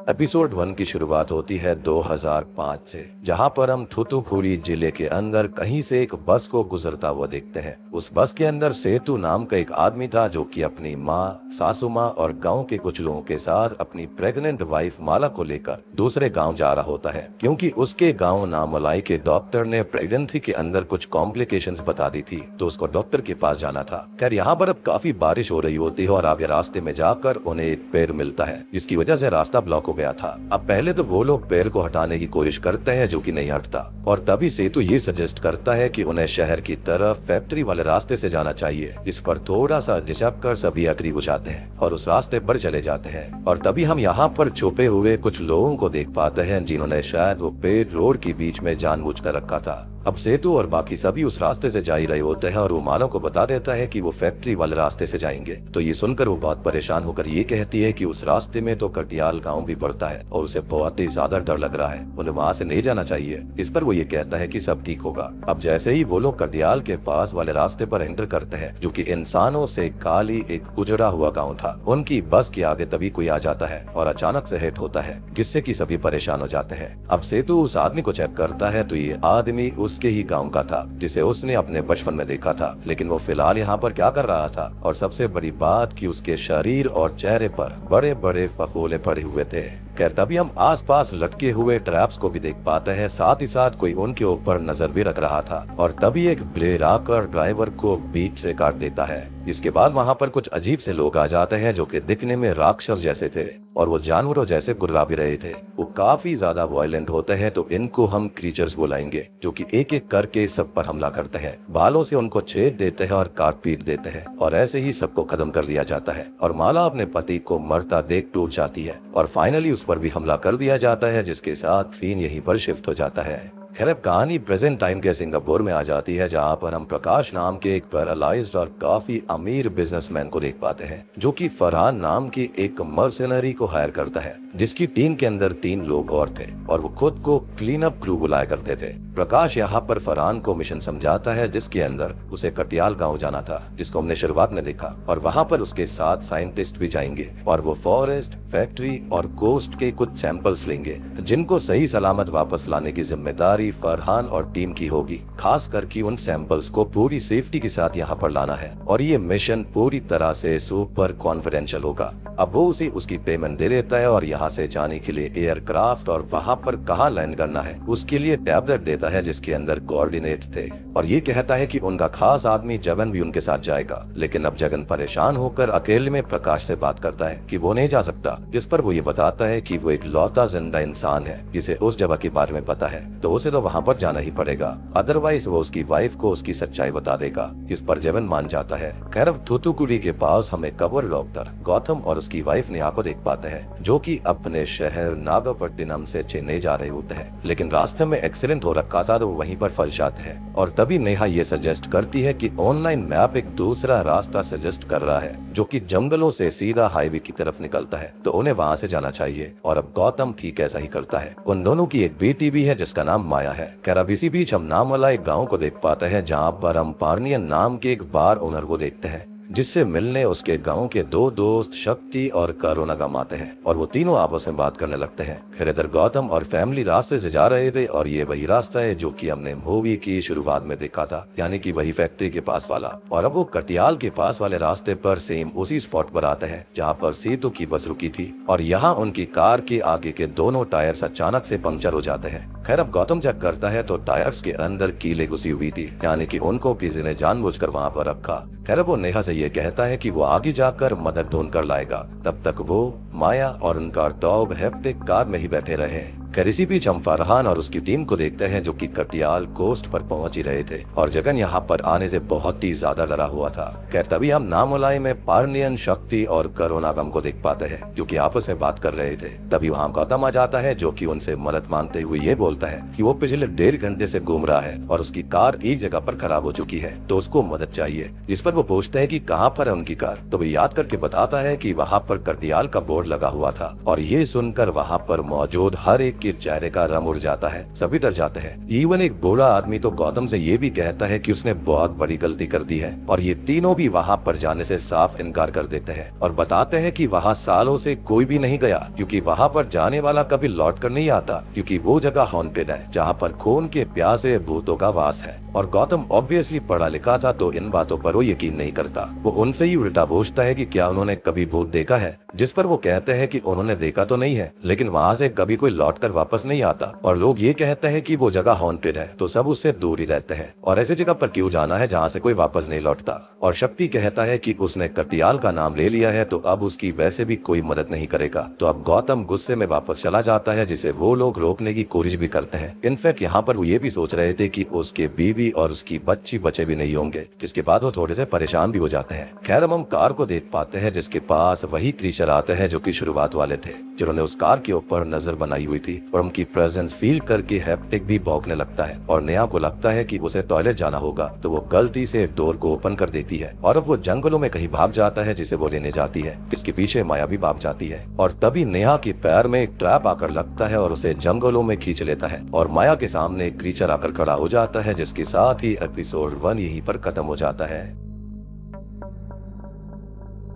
Episode 1 की शुरुआत होती है 2005 से, जहां पर हम थूथुकुडी जिले के अंदर कहीं से एक बस को गुजरता हुआ देखते हैं। उस बस के अंदर सेतु नाम का एक आदमी था जो कि अपनी माँ, सासू माँ और गांव के कुछ लोगों के साथ अपनी प्रेग्नेंट वाइफ माला को लेकर दूसरे गांव जा रहा होता है, क्योंकि उसके गांव नामलाई के डॉक्टर ने प्रेगनेंसी के अंदर कुछ कॉम्प्लिकेशंस बता दी थी, तो उसको डॉक्टर के पास जाना था। खैर यहाँ पर अब काफी बारिश हो रही होती है और आगे रास्ते में जाकर उन्हें एक पेड़ मिलता है, जिसकी वजह से रास्ता ब्लॉक हो गया था। अब पहले तो वो लोग पेड़ को हटाने की कोशिश करते हैं, जो कि नहीं हटता, और तभी सेतु ये सजेस्ट करता है कि उन्हें शहर की तरफ फैक्ट्री वाले रास्ते से जाना चाहिए। इस पर थोड़ा सा झिझक कर सभी अग्री हो जाते हैं और उस रास्ते पर चले जाते हैं। और तभी हम यहाँ पर छुपे हुए कुछ लोगों को देख पाते हैं, जिन्होंने शायद वो पेड़ रोड के बीच में जानबूझकर रखा था। अब सेतु और बाकी सभी उस रास्ते से जा ही रहे होते हैं और वो माला को बता देता है कि वो फैक्ट्री वाले रास्ते से जाएंगे। तो ये सुनकर वो बहुत परेशान होकर ये कहती है कि उस रास्ते में तो कटियाल गांव भी पड़ता है और उसे बहुत ही ज्यादा डर लग रहा है, उन्हें वहाँ से नहीं जाना चाहिए। इस पर वो ये कहता है कि सब ठीक होगा। अब जैसे ही वो लोग कटियाल के पास वाले रास्ते पर एंटर करते हैं, जो कि इंसानों से खाली एक उजड़ा हुआ गाँव था, उनकी बस के आगे तभी कोई आ जाता है और अचानक से हिट होता है, जिससे कि सभी परेशान हो जाते हैं। अब सेतु उस आदमी को चेक करता है तो ये आदमी उसके ही गांव का था, जिसे उसने अपने बचपन में देखा था, लेकिन वो फिलहाल यहाँ पर क्या कर रहा था। और सबसे बड़ी बात कि उसके शरीर और चेहरे पर बड़े बड़े फफोले पड़े हुए थे। खैर तभी हम आसपास लटके हुए ट्रैप्स को भी देख पाते हैं, साथ ही साथ कोई उनके ऊपर नजर भी रख रहा था। और तभी एक ब्लेड आकर ड्राइवर को बीच से काट देता है। इसके बाद वहाँ पर कुछ अजीब से लोग आ जाते हैं, जो कि दिखने में राक्षस जैसे थे और वो जानवरों जैसे गुर्रा भी रहे थे। वो काफी ज्यादा वायलेंट होते हैं, तो इनको हम क्रीचर्स बुलाएंगे, जो कि एक एक करके सब पर हमला करते हैं, बालों से उनको छेद देते हैं और काट पीट देते हैं, और ऐसे ही सबको खत्म कर दिया जाता है। और माला अपने पति को मरता देख टूट जाती है और फाइनली उस पर भी हमला कर दिया जाता है, जिसके साथ सीन यहीं पर शिफ्ट हो जाता है। खैर अब कहानी प्रेजेंट टाइम के सिंगापुर में आ जाती है, जहाँ पर हम प्रकाश नाम के एक पैरालाइज्ड और काफी अमीर बिजनेसमैन को देख पाते हैं, जो कि फरहान नाम की एक मर्सनरी को हायर करता है, जिसकी टीम के अंदर 3 लोग और थे और वो खुद को क्लीन अप क्रू बुलाया करते थे। प्रकाश यहाँ पर फरहान को मिशन समझाता है, जिसके अंदर उसे कटियाल गाँव जाना था, जिसको हमने शुरुआत में देखा, और वहाँ पर उसके साथ साइंटिस्ट भी जाएंगे और वो फॉरेस्ट, फैक्ट्री और कोस्ट के कुछ सैंपल्स लेंगे, जिनको सही सलामत वापस लाने की जिम्मेदारी फरहान और टीम की होगी। खास करके उन सैंपल्स को पूरी सेफ्टी के साथ यहाँ पर लाना है और ये मिशन पूरी तरह से सुपर कॉन्फिडेंशियल होगा। अब वो उसे उसकी पेमेंट दे देता है और यहाँ से जाने के लिए एयरक्राफ्ट और वहाँ पर कहाँ लैंड करना है उसके लिए टैबलेट देता है, जिसके अंदर कोऑर्डिनेट थे, और ये कहता है कि उनका खास आदमी जगन भी उनके साथ जाएगा। लेकिन अब जगन परेशान होकर अकेले में प्रकाश से बात करता है कि वो नहीं जा सकता, जिस पर वो ये बताता है कि वो एक लौता जिंदा इंसान है जिसे उस जगह के बारे में पता है, तो उसे तो वहाँ पर जाना ही पड़ेगा, अदरवाइज वो उसकी वाइफ को उसकी सच्चाई बता देगा। इस पर जगन मान जाता है। खैर अब थूथुकुडी के पास हमें कवर डॉक्टर गौतम और उसकी वाइफ नेहा को देख पाते हैं, जो कि अपने शहर नागपट्टिनम से चेन्नई जा रहे होते हैं, लेकिन रास्ते में एक्सीडेंट हो रखा था तो वो वहीं पर फंस जाते हैं। और तभी नेहा ये सजेस्ट करती है कि ऑनलाइन मैप एक दूसरा रास्ता सजेस्ट कर रहा है, जो कि जंगलों से सीधा हाईवे की तरफ निकलता है, तो उन्हें वहाँ से जाना चाहिए। और अब गौतम ठीक ऐसा ही करता है। उन दोनों की एक बेटी भी है, जिसका नाम माया है। खैर अब इसी बीच हम नाम वाला एक गाँव को देख पाते हैं, जहाँ पर हम पार्नियन नाम के एक बार ओनर को देखते हैं, जिससे मिलने उसके गांव के 2 दोस्त शक्ति और करुणागम आते हैं और वो तीनों आपस में बात करने लगते हैं। फिर इधर गौतम और फैमिली रास्ते से जा रहे थे और ये वही रास्ता है जो कि हमने मूवी की शुरुआत में देखा था, यानी कि वही फैक्ट्री के पास वाला। और अब वो कटियाल के पास वाले रास्ते पर सेम उसी स्पॉट पर आते हैं जहाँ पर सेतु की बस रुकी थी, और यहाँ उनकी कार के आगे के दोनों टायर्स अचानक से पंक्चर हो जाते हैं। खैर अब गौतम चेक करता है तो टायर्स के अंदर कीले घुसी हुई थी, यानी कि उनको किसी ने जानबूझकर वहाँ पर रखा। खैर वो नेहा से ये कहता है कि वो आगे जाकर मदद ढूंढ कर लाएगा, तब तक वो माया और उनका डॉग हेप्टिक कार में ही बैठे रहे। खैर इसी बीच हम फरहान और उसकी टीम को देखते हैं, जो कि कटियाल कोस्ट पर पहुंच ही रहे थे और जगन यहाँ पर आने से बहुत ही ज्यादा डरा हुआ था। खैर तभी हम नामुलाई में पार्नियन, शक्ति और करुणागम को देख पाते हैं, जो कि आपस में बात कर रहे थे। तभी वहाँ गौतम आ जाता है, जो कि उनसे मदद मांगते हुए ये बोलता है कि वो पिछले 1.5 घंटे से घूम रहा है और उसकी कार एक जगह पर खराब हो चुकी है, तो उसको मदद चाहिए। इस पर वो पूछते हैं कि कहाँ पर है उनकी कार, तो वो याद करके बताता है कि वहाँ पर कटियाल का बोर्ड लगा हुआ था, और ये सुनकर वहाँ पर मौजूद हर एक के चेहरे का रंग उड़ जाता है। सभी डर जाते हैं। इवन एक बूढ़ा आदमी तो गौतम से ये भी कहता है कि उसने बहुत बड़ी गलती कर दी है और ये तीनों भी वहाँ पर जाने से साफ इनकार कर देते हैं और बताते हैं कि वहाँ सालों से कोई भी नहीं गया, क्योंकि वहाँ पर जाने वाला कभी लौट कर नहीं आता, क्योंकि वो जगह हॉन्टेड है जहाँ पर खून के प्यासे भूतों का वास है। और गौतम ऑब्वियसली पढ़ा लिखा था तो इन बातों पर वो यकीन नहीं करता। वो उनसे ही उल्टा पूछता है कि क्या उन्होंने कभी भूत देखा है, जिस पर वो कहते हैं कि उन्होंने देखा तो नहीं है, लेकिन वहाँ से कभी कोई लौट कर वापस नहीं आता। और लोग ये कहते हैं कि वो जगह हॉन्टेड है तो सब उससे दूर ही रहते हैं और ऐसी जगह पर क्यों जाना है जहाँ से कोई वापस नहीं लौटता। और शक्ति कहता है कि उसने कटियाल का नाम ले लिया है तो अब उसकी वैसे भी कोई मदद नहीं करेगा। तो अब गौतम गुस्से में वापस चला जाता है, जिसे वो लोग रोकने की कोशिश भी करते हैं। इनफैक्ट यहाँ पर वो ये भी सोच रहे थे कि उसके बीवी और उसकी बच्ची बचे भी नहीं होंगे, जिसके बाद वो थोड़े से परेशान भी हो जाते हैं। खैर हम कार को देख पाते हैं जिसके पास वही क्रीचर आते हैं जो कि शुरुआत वाले थे, जिन्होंने उस कार के ऊपर नजर बनाई हुई थी और उनकी प्रेजेंस फील करके हेप्टिक भी भौंकने लगता है। और नेहा को लगता है कि उसे टॉयलेट जाना होगा तो वो गलती से डोर को ओपन कर देती है और अब वो जंगलों में कहीं भाग जाता है, जिसे वो लेने जाती है। इसके पीछे माया भी भाग जाती है और तभी नेहा के पैर में एक ट्रैप आकर लगता है और उसे जंगलों में खींच लेता है और माया के सामने एक क्रीचर आकर खड़ा हो जाता है, जिसके साथ ही एपिसोड 1 यहीं पर खत्म हो जाता है।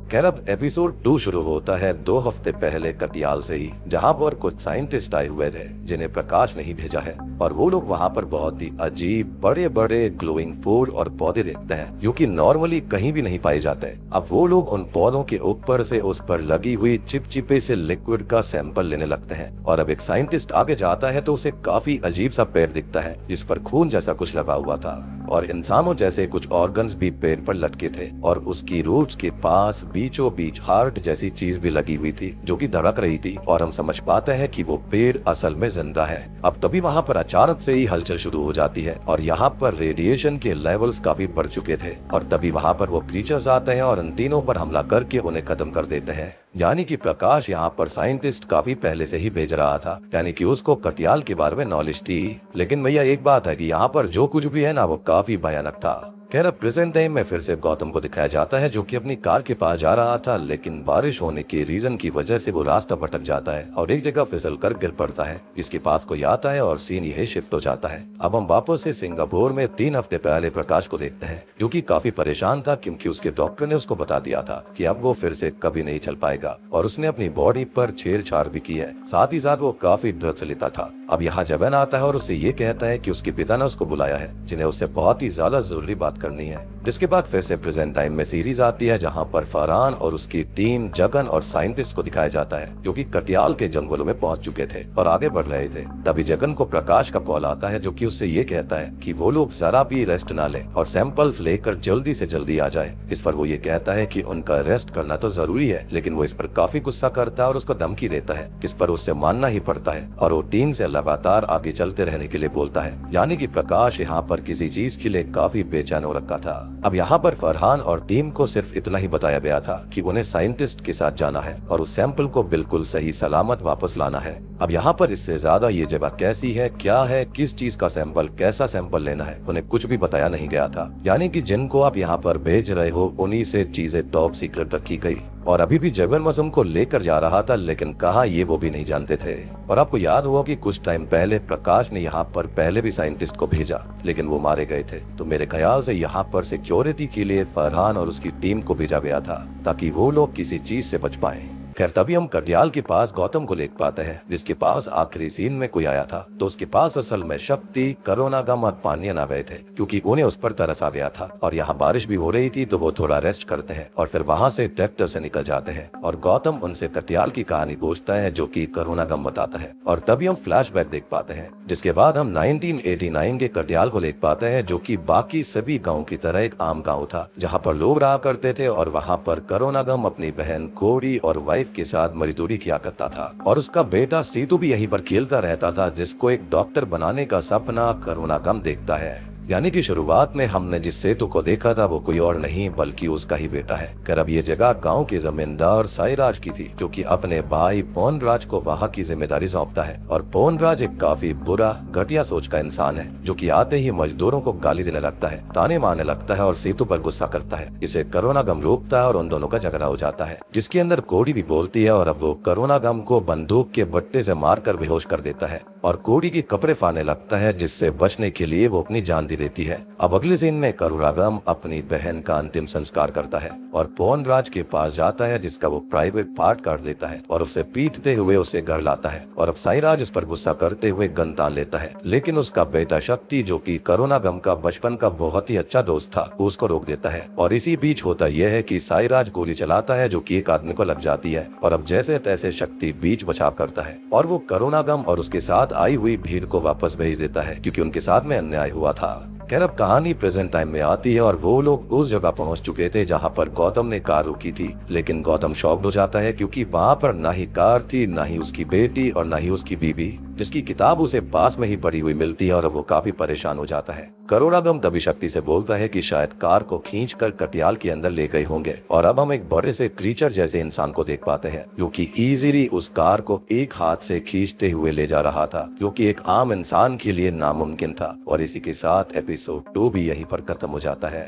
खैर अब एपिसोड 2 शुरू होता है 2 हफ्ते पहले कटियाल से ही, जहाँ पर कुछ साइंटिस्ट आए हुए थे जिन्हें प्रकाश नहीं भेजा है और वो लोग वहाँ पर बहुत ही अजीब बड़े बड़े ग्लोइंग फूल और पौधे देखते हैं जो कि नॉर्मली कहीं भी नहीं पाए जाते। अब वो लोग उन पौधों के ऊपर से उस पर लगी हुई चिपचिपे से लिक्विड का सैंपल लेने लगते हैं और अब एक साइंटिस्ट आगे जाता है तो उसे काफी अजीब सा पेड़ दिखता है जिस पर खून जैसा कुछ लगा हुआ था और इंसानों जैसे कुछ ऑर्गन्स भी पेड़ पर लटके थे और उसकी रूट्स के पास बीचों बीच हार्ट जैसी चीज भी लगी हुई थी जो कि धड़क रही थी और हम समझ पाते हैं कि वो पेड़ असल में जिंदा है। अब तभी वहाँ पर अचानक से ही हलचल शुरू हो जाती है और यहाँ पर रेडिएशन के लेवल्स काफी बढ़ चुके थे और तभी वहाँ पर वो क्रीचर्स आते हैं और इन तीनों पर हमला करके उन्हें खत्म कर देते हैं। यानी कि प्रकाश यहाँ पर साइंटिस्ट काफी पहले से ही भेज रहा था, यानी कि उसको कटियाल के बारे में नॉलेज थी। लेकिन भैया एक बात है कि यहाँ पर जो कुछ भी है ना वो काफी भयानक था। खैर अब प्रेजेंट टाइम में फिर से गौतम को दिखाया जाता है जो कि अपनी कार के पास जा रहा था, लेकिन बारिश होने के रीजन की वजह से वो रास्ता भटक जाता है और एक जगह फिसल कर गिर पड़ता है। इसके पास कोई आता है और सीन यही शिफ्ट हो जाता है। अब हम वापस से सिंगापुर में 3 हफ्ते पहले प्रकाश को देखते हैं जो कि काफी परेशान था, क्योंकि उसके डॉक्टर ने उसको बता दिया था कि अब वो फिर से कभी नहीं चल पाएगा और उसने अपनी बॉडी पर छेड़छाड़ भी की है, साथ ही साथ वो काफी ड्रग्स लेता था। अब यहाँ जबन आता है और उससे ये कहता है कि उसके पिता ने उसको बुलाया है, जिन्हें उससे बहुत ही ज्यादा जरूरी बात करनी है। जिसके बाद फिर से प्रेजेंट टाइम में सीरीज आती है जहाँ पर फरहान और उसकी टीम जगन और साइंटिस्ट को दिखाया जाता है जो कि कटियाल के जंगलों में पहुंच चुके थे और आगे बढ़ रहे थे। तभी जगन को प्रकाश का कॉल आता है जो कि उससे ये कहता है कि वो लोग जरा भी रेस्ट ना लें और सैंपल्स लेकर जल्दी से जल्दी आ जाए। इस पर वो ये कहता है कि उनका रेस्ट करना तो जरूरी है, लेकिन वो इस पर काफी गुस्सा करता है और उसको धमकी देता है, इस पर उससे मानना ही पड़ता है और वो टीम से लगातार आगे चलते रहने के लिए बोलता है। यानी कि प्रकाश यहाँ पर किसी चीज के लिए काफी बेचैन हो रखा था। अब यहाँ पर फरहान और टीम को सिर्फ इतना ही बताया गया था कि उन्हें साइंटिस्ट के साथ जाना है और उस सैंपल को बिल्कुल सही सलामत वापस लाना है। अब यहाँ पर इससे ज्यादा ये जगह कैसी है, क्या है, किस चीज का सैंपल, कैसा सैंपल लेना है, उन्हें कुछ भी बताया नहीं गया था। यानी कि जिनको आप यहाँ पर भेज रहे हो उन्हीं से चीजें टॉप सीक्रेट रखी गई और अभी भी जगन मजम को लेकर जा रहा था, लेकिन कहाँ ये वो भी नहीं जानते थे। और आपको याद हुआ कि कुछ टाइम पहले प्रकाश ने यहाँ पर पहले भी साइंटिस्ट को भेजा, लेकिन वो मारे गए थे। तो मेरे ख्याल से यहाँ पर सिक्योरिटी के लिए फरहान और उसकी टीम को भेजा गया था ताकि वो लोग किसी चीज से बच पाएं। खैर तभी हम कटियाल के पास गौतम को देख पाते हैं जिसके पास आखिरी सीन में कोई आया था। तो उसके पास असल में शक्ति, करुणागम और पानियन आ गए थे क्योंकि उन्हें उस पर तरस आ गया था और यहाँ बारिश भी हो रही थी, तो वो थोड़ा रेस्ट करते हैं और फिर वहाँ से ट्रैक्टर से निकल जाते हैं और गौतम उनसे कटियाल की कहानी पूछता है जो कि करुणागम बताता है। और तभी हम फ्लैशबैक देख पाते हैं, जिसके बाद हम 1989 के कटियाल को देख पाते हैं जो कि बाकी सभी गाँव की तरह एक आम गाँव था जहाँ पर लोग रहा करते थे और वहाँ पर करुणागम अपनी बहन कोड़ी और वाइफ के साथ मजदूरी किया करता था और उसका बेटा सीतू भी यहीं पर खेलता रहता था, जिसको एक डॉक्टर बनाने का सपना करुणागम देखता है। यानी कि शुरुआत में हमने जिस सेतु को देखा था वो कोई और नहीं बल्कि उसका ही बेटा है। अब ये जगह गांव के जमींदार साईराज की थी, जो कि अपने भाई पोनराज को वहाँ की जिम्मेदारी सौंपता है। और पोनराज एक काफी बुरा घटिया सोच का इंसान है, जो कि आते ही मजदूरों को गाली देने लगता है, ताने मारने लगता है और सेतु पर गुस्सा करता है। इसे करुणा गम रोकता है और उन दोनों का झगड़ा हो जाता है, जिसके अंदर कोड़ी भी बोलती है और अब वो करुणा गम को बंदूक के बट्टे से मारकर बेहोश कर देता है और कोड़ी की कपड़े फाड़ने लगता है, जिससे बचने के लिए वो अपनी जान दे देती है। अब अगले दिन में करुणागम अपनी बहन का अंतिम संस्कार करता है और पोनराज के पास जाता है, जिसका वो प्राइवेट पार्ट कर देता है और उसे पीटते हुए उसे घर लाता है। और अब साईराज इस पर गुस्सा करते हुए गन तान लेता है, लेकिन उसका बेटा शक्ति, जो कि करुणागम का बचपन का बहुत ही अच्छा दोस्त था, उसको रोक देता है। और इसी बीच होता यह है कि साईराज गोली चलाता है, जो कि एक आदमी को लग जाती है। और अब जैसे तैसे शक्ति बीच बचाव करता है और वो करुणागम और उसके साथ आई हुई भीड़ को वापस भेज देता है, क्योंकि उनके साथ में अन्याय हुआ था। अब कहानी प्रेजेंट टाइम में आती है और वो लोग उस जगह पहुंच चुके थे जहां पर गौतम ने कार रोकी थी। लेकिन गौतम शॉक्ड हो जाता है, क्योंकि वहां पर ना ही कार थी, ना ही उसकी बेटी और ना ही उसकी बीबी, जिसकी किताब उसे पास में ही पड़ी हुई मिलती है। और वो काफी परेशान हो जाता है। करुणागम तभी शक्ति से बोलता है कि शायद कार को खींचकर कटियाल के अंदर ले गए होंगे और अब हम एक बड़े से क्रीचर जैसे इंसान को देख पाते हैं, जो कि इजीली उस कार को एक हाथ से खींचते हुए ले जा रहा था, जो कि एक आम इंसान के लिए नामुमकिन था। और इसी के साथ एपिसोड 2 भी यहीं पर खत्म हो जाता है।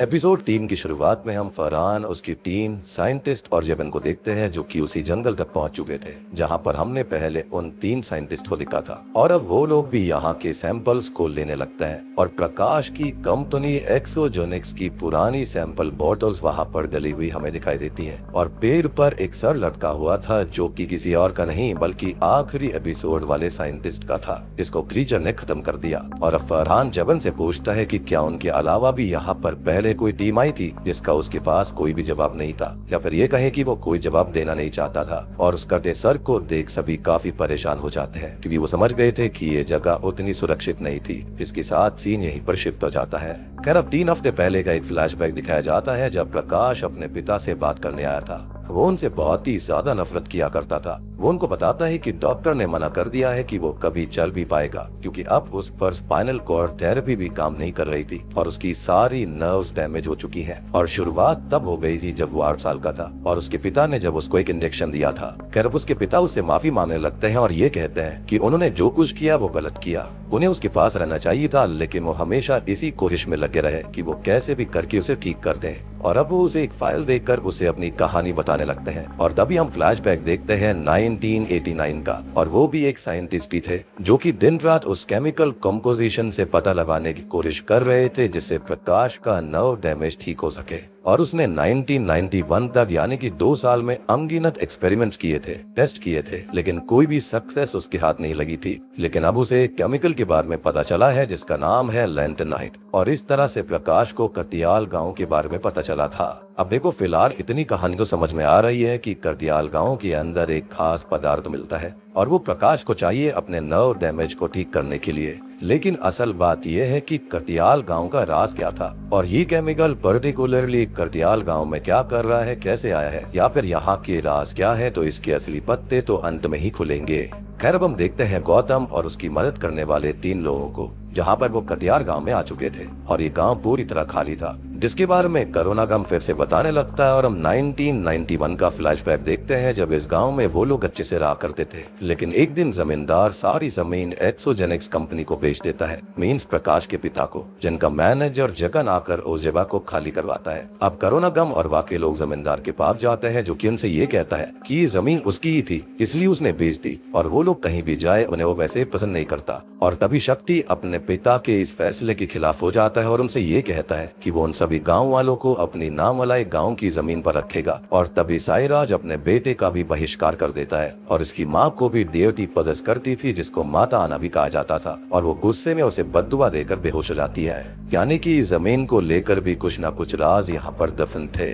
एपिसोड 3 की शुरुआत में हम फरहान, उसकी टीम, साइंटिस्ट और जेवन को देखते हैं, जो कि उसी जंगल तक पहुंच चुके थे जहां पर हमने पहले उन 3 साइंटिस्ट को देखा था। और अब वो लोग भी यहाँ के सैंपल्स को लेने लगते हैं और प्रकाश की कंपनी एक्सोजेनिक्स की पुरानी सैंपल बॉटल्स वहां पर डली हुई हमें दिखाई देती है। और पेड़ पर एक सर लटका हुआ था, जो कि किसी और का नहीं बल्कि आखिरी एपिसोड वाले साइंटिस्ट का था, जिसको क्रीचर ने खत्म कर दिया। और अब फरहान जेवन से पूछता है कि क्या उनके अलावा भी यहाँ पर पहले कोई टीम आई थी, जिसका उसके पास कोई भी जवाब नहीं था, या फिर ये कहे कि वो कोई जवाब देना नहीं चाहता था। और उस कटे सर को देख सभी काफी परेशान हो जाते हैं, क्योंकि वो समझ गए थे कि ये जगह उतनी सुरक्षित नहीं थी। इसके साथ सीन यहीं पर शिफ्ट हो जाता है। अब 3 हफ्ते पहले का एक फ्लैशबैक दिखाया जाता है, जब प्रकाश अपने पिता से बात करने आया था। वो उनसे बहुत ही ज्यादा नफरत किया करता था। वो उनको बताता है कि डॉक्टर ने मना कर दिया है कि वो कभी चल भी पाएगा, क्योंकि अब उस पर स्पाइनल कॉर्ड थेरेपी भी काम नहीं कर रही थी और उसकी सारी नर्व्स डैमेज हो चुकी हैं। और शुरुआत तब हो गई थी जब वो 8 साल का था और उसके पिता ने जब उसको एक इंजेक्शन दिया था। अब उसके पिता उससे माफी मांगने लगते हैं और ये कहते हैं कि उन्होंने जो कुछ किया वो गलत किया, उन्हें उसके पास रहना चाहिए था, लेकिन वो हमेशा इसी कोशिश में लगे रहे कि वो कैसे भी करके उसे ठीक कर दें। और अब वो उसे एक फाइल देकर उसे अपनी कहानी बताने लगते हैं। और तभी हम फ्लैशबैक देखते हैं 1989 का, और वो भी एक साइंटिस्ट भी थे, जो कि दिन रात उस केमिकल कंपोजिशन से पता लगाने की कोशिश कर रहे थे, जिससे प्रकाश का नर्व डैमेज ठीक हो सके। और उसने 1991 तक यानी कि 2 साल में अनगिनत एक्सपेरिमेंट किए थे, टेस्ट किए थे, लेकिन कोई भी सक्सेस उसके हाथ नहीं लगी थी। लेकिन अब उसे एक केमिकल के बारे में पता चला है, जिसका नाम है लैंटेनाइट। और इस तरह से प्रकाश को कटियाल गांव के बारे में पता चला था। अब देखो, फिलहाल इतनी कहानी तो समझ में आ रही है कि कटियाल गांव के अंदर एक खास पदार्थ मिलता है और वो प्रकाश को चाहिए अपने नर्व डैमेज को ठीक करने के लिए। लेकिन असल बात यह है कि कटियाल गांव का राज क्या था और ये केमिकल पर्टिकुलरली कटियाल गांव में क्या कर रहा है, कैसे आया है, या फिर यहाँ के राज क्या है, तो इसके असली पत्ते तो अंत में ही खुलेंगे। अब हम देखते हैं गौतम और उसकी मदद करने वाले 3 लोगों को, जहाँ पर वो कटियार गांव में आ चुके थे और ये गांव पूरी तरह खाली था, जिसके बारे में करुणागम फिर से बताने लगता है। और हम 1991 का फ्लैशबैक देखते हैं, जब इस गांव में वो लोग अच्छे से रहा करते थे, लेकिन एक दिन जमींदार सारी जमीन एक्सोजेनिक्स कंपनी को बेच देता है, मींस प्रकाश के पिता को, जिनका मैनेजर जगन आकर उस जगह को खाली करवाता है। अब करुणागम और वाके लोग जमींदार के पास जाते हैं, जो कि उनसे ये कहता है कि ये जमीन उसकी ही थी, इसलिए उसने बेच दी और वो लोग कहीं भी जाए उन्हें वो वैसे पसंद नहीं करता। और तभी शक्ति अपने पिता के इस फैसले के खिलाफ हो जाता है और उनसे ये कहता है कि वो उन सभी गांव वालों को अपनी नाम वाला गांव की जमीन पर रखेगा। और तभी साईराज अपने बेटे का भी बहिष्कार कर देता है और इसकी माँ को भी देवटी पदस करती थी, जिसको माता आना भी कहा जाता था, और वो गुस्से में उसे बद्दुआ देकर बेहोश हो जाती है। यानी कि जमीन को लेकर भी कुछ न कुछ राज यहाँ पर दफन थे।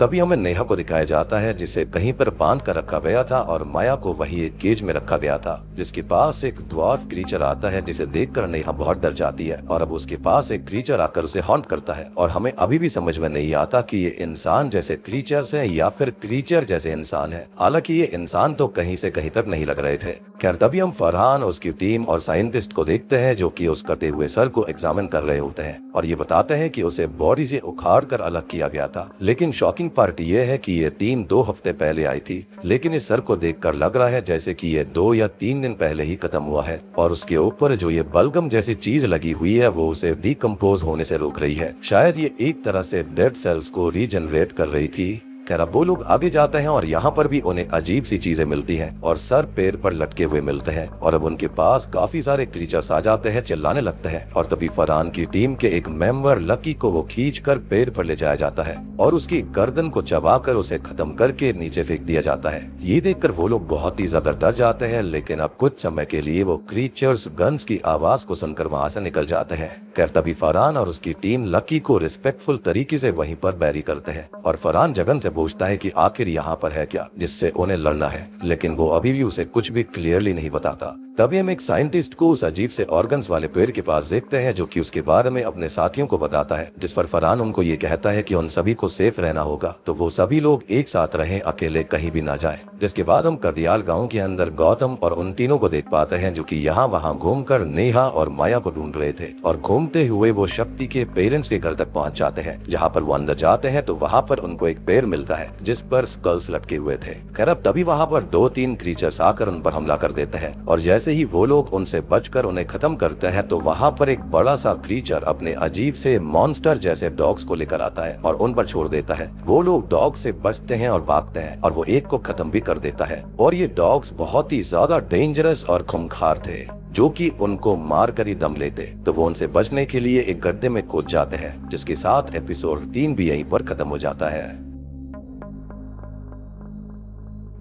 तभी हमें नेहा को दिखाया जाता है जिसे कहीं पर बांध कर रखा गया था और माया को वही एक केज में रखा गया था, जिसके पास एक ड्वार्फ क्रीचर आता है जिसे देखकर नेहा बहुत डर जाती है और अब उसके पास एक क्रीचर आकर उसे हॉन्ट करता है और हमें अभी भी समझ में नहीं आता कि ये इंसान जैसे क्रीचर्स है या फिर क्रीचर जैसे इंसान है। हालांकि ये इंसान तो कहीं से कहीं तक नहीं लग रहे थे। खैर तभी हम फरहान, उसकी टीम और साइंटिस्ट को देखते हैं जो कि उस कटे हुए सर को एग्जामिन कर रहे होते हैं और ये बताते हैं कि उसे बॉडी से उखाड़ कर अलग किया गया था। लेकिन शॉकिंग पार्ट ये है कि ये टीम 2 हफ्ते पहले आई थी, लेकिन इस सर को देखकर लग रहा है जैसे कि ये 2 या 3 दिन पहले ही खत्म हुआ है और उसके ऊपर जो ये बलगम जैसी चीज लगी हुई है वो उसे डिकम्पोज होने से रोक रही है। शायद ये एक तरह से डेड सेल्स को रीजनरेट कर रही थी। खैर अब वो लोग आगे जाते हैं और यहाँ पर भी उन्हें अजीब सी चीजें मिलती हैं और सर पैर पर लटके हुए मिलते हैं और अब उनके पास काफी सारे क्रीचर्स आ जाते हैं, चिल्लाने लगते हैं और तभी फरहान की टीम के एक मेंबर लकी को वो खींचकर पैर पर ले जाया जाता है और उसकी गर्दन को चबाकर उसे खत्म करके नीचे फेंक दिया जाता है। ये देखकर वो लोग बहुत ही ज्यादा डर जाते हैं, लेकिन अब कुछ समय के लिए वो क्रीचर्स गन्स की आवाज को सुनकर वहाँ से निकल जाते हैं। खैर तभी फरहान और उसकी टीम लकी को रिस्पेक्टफुल तरीके से वहीं पर बैरी करते हैं और फरहान जगन से पूछता है कि आखिर यहाँ पर है क्या जिससे उन्हें लड़ना है, लेकिन वो अभी भी उसे कुछ भी क्लियरली नहीं बताता। तभी हम एक साइंटिस्ट को उस अजीब से ऑर्गन्स वाले पेड़ के पास देखते हैं जो कि उसके बारे में अपने साथियों को बताता है, जिस पर फरहान उनको ये कहता है कि उन सभी को सेफ रहना होगा तो वो सभी लोग एक साथ रहें, अकेले कहीं भी ना जाएं। जिसके बाद हम करडियाल गांव के अंदर गौतम और उन तीनों को देख पाते हैं जो कि यहाँ वहाँ घूमकर नेहा और माया को ढूंढ रहे थे और घूमते हुए वो शक्ति के पेरेंट्स के घर तक पहुँच जाते हैं। जहाँ पर वो अंदर जाते हैं तो वहाँ पर उनको एक पेड़ मिलता है जिस पर स्कल्स लटके हुए थे। खैर अब तभी वहाँ पर 2-3 क्रीचर्स आकर उन पर हमला कर देते हैं और जैसे ही वो लोग उनसे बचकर उन्हें खत्म करते हैं तो वहाँ पर एक बड़ा सा क्रीचर अपने अजीब से मॉन्स्टर जैसे डॉग्स को लेकर आता है और उन पर छोड़ देता है। वो लोग डॉग से बचते हैं और भागते हैं और वो एक को खत्म भी कर देता है और ये डॉग्स बहुत ही ज्यादा डेंजरस और खूंखार थे जो कि उनको मार कर ही दम लेते, तो वो उनसे बचने के लिए एक गड्ढे में कूद जाते हैं, जिसके साथ एपिसोड 3 भी यहीं पर खत्म हो जाता है।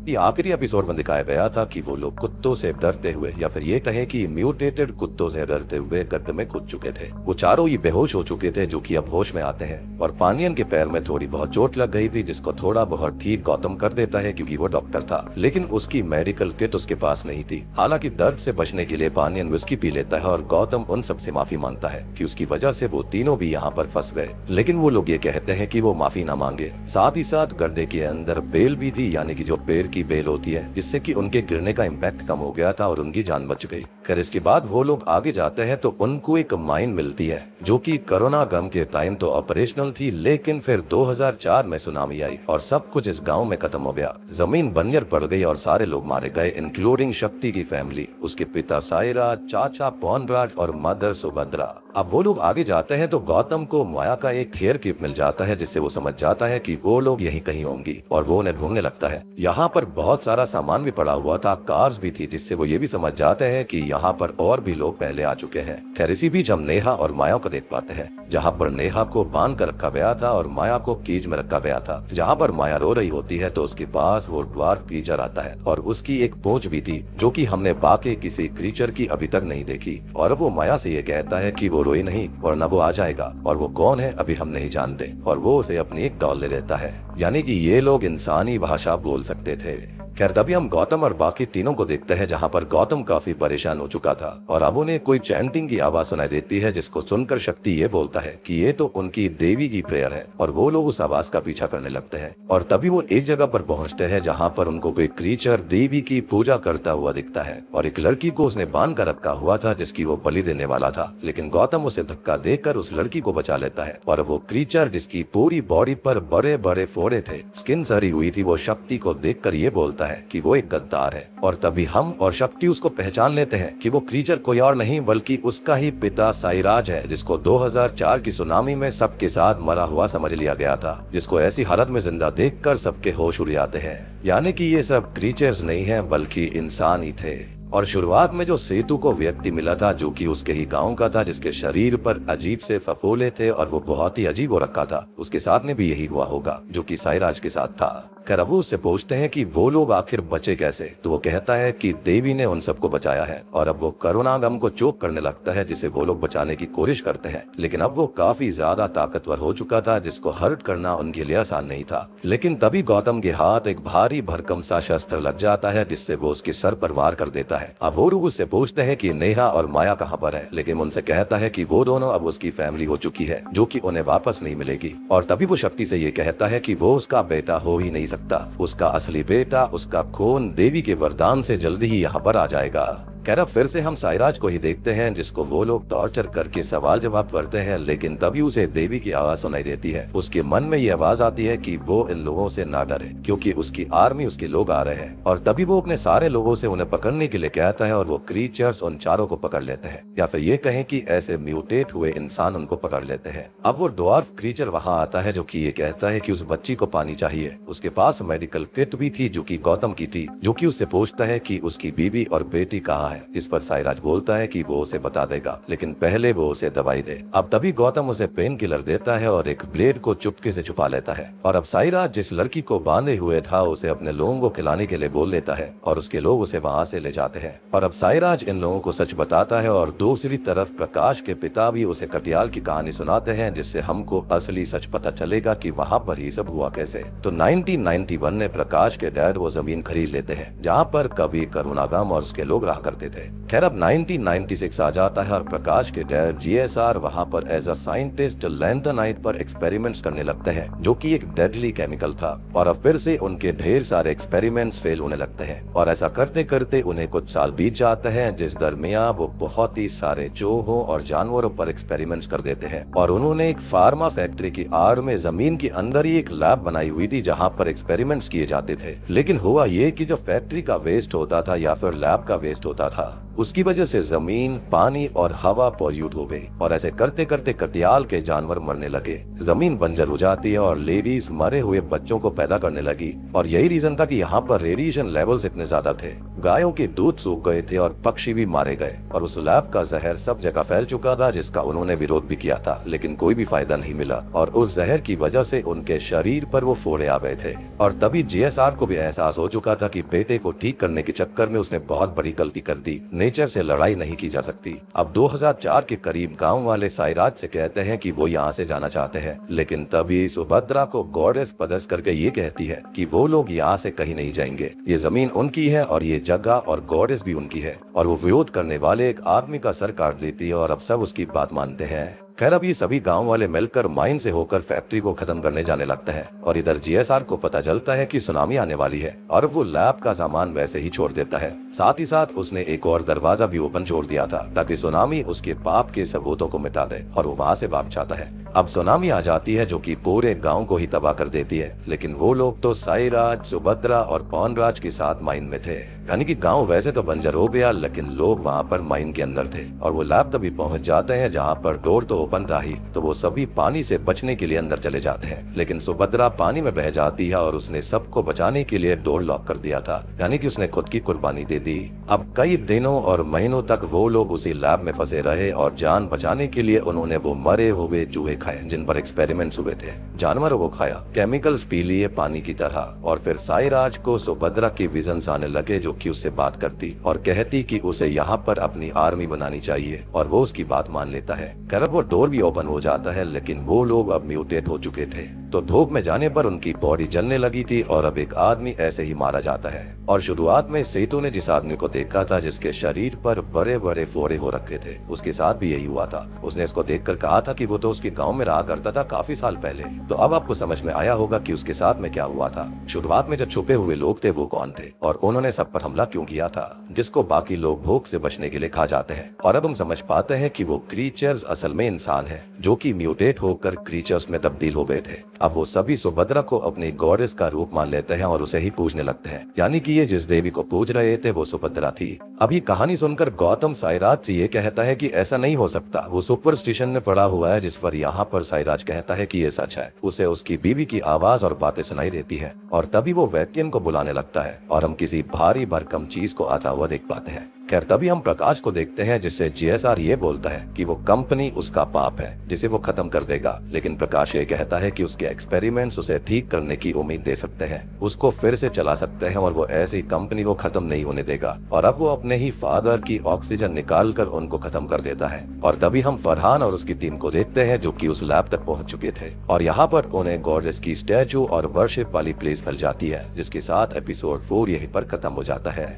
ये आखिरी एपिसोड में दिखाया गया था कि वो लोग कुत्तों से डरते हुए या फिर ये कहें कि म्यूटेटेड कुत्तों से डरते हुए गड्ढे में कूद चुके थे। वो चारों ही बेहोश हो चुके थे जो कि अब होश में आते हैं और पानियन के पैर में थोड़ी बहुत चोट लग गई थी जिसको थोड़ा बहुत ठीक गौतम कर देता है क्योंकि वो डॉक्टर था, लेकिन उसकी मेडिकल किट उसके पास नहीं थी। हालांकि दर्द से बचने के लिए पानियन विस्की पी लेता है और गौतम उन सबसे माफी मांगता है कि उसकी वजह से वो तीनों भी यहाँ पर फंस गए, लेकिन वो लोग ये कहते हैं कि वो माफी ना मांगे। साथ ही साथ गड्ढे के अंदर बेल भी थी, यानी कि जो पेड़ की बेल होती है, जिससे कि उनके गिरने का इम्पैक्ट कम हो गया था और उनकी जान बच गई। खैर इसके बाद वो लोग आगे जाते हैं तो उनको एक माइन मिलती है जो कि कोरोना गम के टाइम तो ऑपरेशनल थी, लेकिन फिर 2004 में सुनामी आई और सब कुछ इस गांव में खत्म हो गया। जमीन बंजर पड़ गई और सारे लोग मारे गए, इंक्लूडिंग शक्ति की फैमिली, उसके पिता सायरा, चाचा पौनराज और मदर सुभद्रा। अब वो लोग आगे जाते हैं तो गौतम को माया का एक हेयर क्लिप मिल जाता है जिससे वो समझ जाता है कि वो लोग यहीं कहीं होंगी और वो उन्हें ढूंढने लगता है। यहाँ पर बहुत सारा सामान भी पड़ा हुआ था, कार्स भी थी, जिससे वो ये भी समझ जाते हैं कि यहाँ पर और भी लोग पहले आ चुके हैं। खैर इसी बीच हम नेहा और माया को देख पाते हैं, जहाँ पर नेहा को बांध कर रखा गया था और माया को केज में रखा गया था। जहाँ पर माया रो रही होती है तो उसके पास वो ड्वार्फ क्रीचर आता है और उसकी एक पूंछ भी थी जो कि हमने बाकी किसी क्रीचर की अभी तक नहीं देखी और वो माया से ये कहता है कि वो रोई नहीं और न वो आ जाएगा और वो कौन है अभी हम नहीं जानते और वो उसे अपनी एक डॉल ले लेता है, यानी कि ये लोग इंसानी भाषा बोल सकते थे। खैर तभी हम गौतम और बाकी तीनों को देखते हैं, जहाँ पर गौतम काफी परेशान हो चुका था और अब उन्हें कोई चैंटिंग की आवाज सुनाई देती है जिसको सुनकर शक्ति ये बोलता है कि ये तो उनकी देवी की प्रेयर है और वो लोग उस आवाज का पीछा करने लगते हैं और तभी वो एक जगह पर पहुंचते हैं जहाँ पर उनको कोई क्रीचर देवी की पूजा करता हुआ दिखता है और एक लड़की को उसने बांध कर रखा हुआ था जिसकी वो बलि देने वाला था, लेकिन गौतम उसे धक्का देकर उस लड़की को बचा लेता है और वो क्रीचर जिसकी पूरी बॉडी पर बड़े बड़े फोड़े थे, स्किन सरी हुई थी, वो शक्ति को देखकर ये बोलता है कि वो एक गद्दार है और तभी हम और शक्ति उसको पहचान लेते हैं कि वो क्रीचर कोई और नहीं बल्कि उसका ही पिता साइराज है, जिसको 2004 की सुनामी में सबके साथ मरा हुआ समझ लिया गया था, जिसको ऐसी हालत में जिंदा देखकर सबके होश उड़ जाते हैं। यानी कि ये सब क्रीचर्स नहीं हैं बल्कि इंसान ही थे। और शुरुआत में जो सेतु को व्यक्ति मिला था जो कि उसके ही गांव का था, जिसके शरीर पर अजीब से फफोले थे और वो बहुत ही अजीब हो रखा था, उसके साथ में भी यही हुआ होगा जो कि साईराज के साथ था। खैर अब वो उससे पूछते हैं कि वो लोग आखिर बचे कैसे, तो वो कहता है कि देवी ने उन सबको बचाया है। और अब वो करुणा गम को चोक करने लगता है जिसे वो लोग बचाने की कोशिश करते हैं, लेकिन अब वो काफी ज्यादा ताकतवर हो चुका था जिसको हर्ट करना उनके लिए आसान नहीं था। लेकिन तभी गौतम के हाथ एक भारी भरकम सा शस्त्र लग जाता है जिससे वो उसके सर पर वार कर देता है। अब वो लोग उससे पूछते हैं कि नेहा और माया कहाँ पर है, लेकिन उनसे कहता है कि वो दोनों अब उसकी फैमिली हो चुकी है जो कि उन्हें वापस नहीं मिलेगी। और तभी वो शक्ति से ये कहता है कि वो उसका बेटा हो ही नहीं सकता, उसका असली बेटा, उसका खून देवी के वरदान से जल्दी ही यहाँ पर आ जाएगा। खैर अब फिर से हम साईराज को ही देखते हैं जिसको वो लोग टॉर्चर करके सवाल जवाब करते हैं, लेकिन तभी उसे देवी की आवाज सुनाई देती है। उसके मन में ये आवाज आती है कि वो इन लोगों से ना डरे क्योंकि उसकी आर्मी, उसके लोग आ रहे हैं। और तभी वो अपने सारे लोगों से उन्हें पकड़ने के लिए कहता है और वो क्रीचर्स उन चारों को पकड़ लेते हैं, या फिर ये कहें कि ऐसे म्यूटेट हुए इंसान उनको पकड़ लेते हैं। अब वो ड्वार्फ क्रीचर वहाँ आता है जो कि ये कहता है कि उस बच्ची को पानी चाहिए। उसके पास मेडिकल किट भी थी जो कि गौतम की थी, जो कि उससे पूछता है कि उसकी बीवी और बेटी कहाँ है। इस पर साईराज बोलता है कि वो उसे बता देगा, लेकिन पहले वो उसे दवाई दे। अब तभी गौतम उसे पेन किलर देता है और एक ब्लेड को चुपके से छुपा लेता है। और अब साईराज जिस लड़की को बांधे हुए था उसे अपने लोगों को खिलाने के लिए बोल देता है और उसके लोग उसे वहाँ से ले जाते हैं। और अब साईराज इन लोगों को सच बताता है और दूसरी तरफ प्रकाश के पिता भी उसे कटियाल की कहानी सुनाते हैं जिससे हमको असली सच पता चलेगा कि वहाँ पर ये सब हुआ कैसे। तो 1991 में प्रकाश के डैड वो जमीन खरीद लेते हैं जहाँ पर कभी करुणागम और उसके लोग रहा करते थे। खैर अब 1996 आ जाता है और प्रकाश के डैड जीएसआर वहाँ पर एज अ साइंटिस्ट लैंथेनाइट पर एक्सपेरिमेंट्स करने लगते हैं जो कि एक डेडली केमिकल था। और अब फिर से उनके ढेर सारे एक्सपेरिमेंट्स फेल होने लगते हैं और ऐसा करते करते उन्हें कुछ साल बीत जाते हैं, जिस दरमियान वो बहुत ही सारे चूहों और जानवरों पर एक्सपेरिमेंट्स कर देते हैं। और उन्होंने एक फार्मा फैक्ट्री की आड़ में जमीन के अंदर ही एक लैब बनाई हुई थी जहाँ पर एक्सपेरिमेंट्स किए जाते थे। लेकिन हुआ ये कि जो फैक्ट्री का वेस्ट होता था या फिर लैब का वेस्ट होता था उसकी वजह से जमीन, पानी और हवा पॉल्यूट हो गई। और ऐसे करते करते कटियाल के जानवर मरने लगे, जमीन बंजर हो जाती है और लेडीज मरे हुए बच्चों को पैदा करने लगी। और यही रीजन था कि यहाँ पर रेडिएशन लेवल्स इतने ज्यादा थे, गायों के दूध सूख गए थे और पक्षी भी मारे गए। और उस लैब का जहर सब जगह फैल चुका था जिसका उन्होंने विरोध भी किया था, लेकिन कोई भी फायदा नहीं मिला। और उस जहर की वजह से उनके शरीर पर वो फोड़े आ गए थे। और तभी जीएसआर को भी एहसास हो चुका था कि बेटे को ठीक करने के चक्कर में उसने बहुत बड़ी गलती कर दी, नेचर से लड़ाई नहीं की जा सकती। अब 2004 के करीब गांव वाले साईराज से कहते हैं कि वो यहाँ से जाना चाहते हैं, लेकिन तभी सुभद्रा को गॉडेस पदस करके ये कहती है कि वो लोग यहाँ से कहीं नहीं जाएंगे, ये जमीन उनकी है और ये जगह और गॉडेस भी उनकी है। और वो विरोध करने वाले एक आदमी का सर काट देती है और अब सब उसकी बात मानते हैं। खैर अब ये सभी गांव वाले मिलकर माइन से होकर फैक्ट्री को खत्म करने जाने लगते हैं। और इधर जीएसआर को पता चलता है कि सुनामी आने वाली है और वो लैब का सामान वैसे ही छोड़ देता है। साथ ही साथ उसने एक और दरवाजा भी ओपन छोड़ दिया था ताकि सुनामी उसके पाप के सबूतों को मिटा दे और वो वहाँ से भाग जाता है। अब सुनामी आ जाती है जो कि पूरे गांव को ही तबाह कर देती है, लेकिन वो लोग तो साईराज, सुभद्रा और पौनराज के साथ माइन में थे। यानी कि गांव वैसे तो बंजर हो गया, लेकिन लोग वहाँ पर माइन के अंदर थे। और वो लैब तभी पहुंच जाते हैं जहाँ पर डोर तो ओपन था ही, तो वो सभी पानी से बचने के लिए अंदर चले जाते हैं। लेकिन सुभद्रा पानी में बह जाती है और उसने सबको बचाने के लिए डोर लॉक कर दिया था, यानी कि उसने खुद की कुर्बानी दे दी। अब कई दिनों और महीनों तक वो लोग उसी लैब में फंसे रहे और जान बचाने के लिए उन्होंने वो मरे हुए चूहे खाए जिन पर एक्सपेरिमेंट्स हुए थे। जानवरों को खाया, केमिकल्स पी लिए पानी की तरह। और फिर साईराज को सुभद्रा की विजन्स आने लगे जो कि उससे बात करती और कहती कि उसे यहाँ पर अपनी आर्मी बनानी चाहिए, और वो उसकी बात मान लेता है। खैर वो डोर भी ओपन हो जाता है, लेकिन वो लोग अब म्यूटेट हो चुके थे, तो धूप में जाने पर उनकी बॉडी जलने लगी थी और अब एक आदमी ऐसे ही मारा जाता है। और शुरुआत में सेतु ने जिस आदमी को देखा था जिसके शरीर पर बड़े बड़े फोड़े हो रखे थे, उसके साथ भी यही हुआ था। उसने इसको देखकर कहा था कि वो तो उसके गांव में रहा करता था काफी साल पहले। तो अब आपको समझ में आया होगा कि उसके साथ में क्या हुआ था। शुरुआत में जो छुपे हुए लोग थे वो कौन थे और उन्होंने सब पर हमला क्यों किया था, जिसको बाकी लोग भूख से बचने के लिए खा जाते हैं। और अब हम समझ पाते हैं कि वो क्रीचर्स असल में इंसान है जो कि म्यूटेट होकर क्रीचर्स में तब्दील हो गए थे। अब वो सभी सुभद्रा को अपनी गॉडेस का रूप मान लेते हैं और उसे ही पूजने लगते हैं, यानी कि ये जिस देवी को पूज रहे थे वो सुभद्रा थी। अभी कहानी सुनकर गौतम साईराज से ये कहता है कि ऐसा नहीं हो सकता, वो सुपरस्टिशन में पड़ा हुआ है, जिस पर यहाँ पर साईराज कहता है कि ये सच है। उसे उसकी बीवी की आवाज और बातें सुनाई देती है और तभी वो वैक्टियन को बुलाने लगता है और हम किसी भारी भरकम चीज को आता हुआ देख पाते हैं। खैर तभी हम प्रकाश को देखते हैं, जिससे जीएसआर ये बोलता है कि वो कंपनी उसका पाप है जिसे वो खत्म कर देगा, लेकिन प्रकाश ये कहता है कि उसके एक्सपेरिमेंट्स उसे ठीक करने की उम्मीद दे सकते हैं, उसको फिर से चला सकते हैं और वो ऐसी कंपनी को खत्म नहीं होने देगा। और अब वो अपने ही फादर की ऑक्सीजन निकाल कर उनको खत्म कर देता है। और तभी हम फरहान और उसकी टीम को देखते हैं जो कि उस लैब तक पहुंच चुके थे, और यहाँ पर उन्हें गॉडेस की स्टैचू और वर्शिप वाली प्लेस मिल जाती है, जिसके साथ एपिसोड 4 यहीं पर खत्म हो जाता है।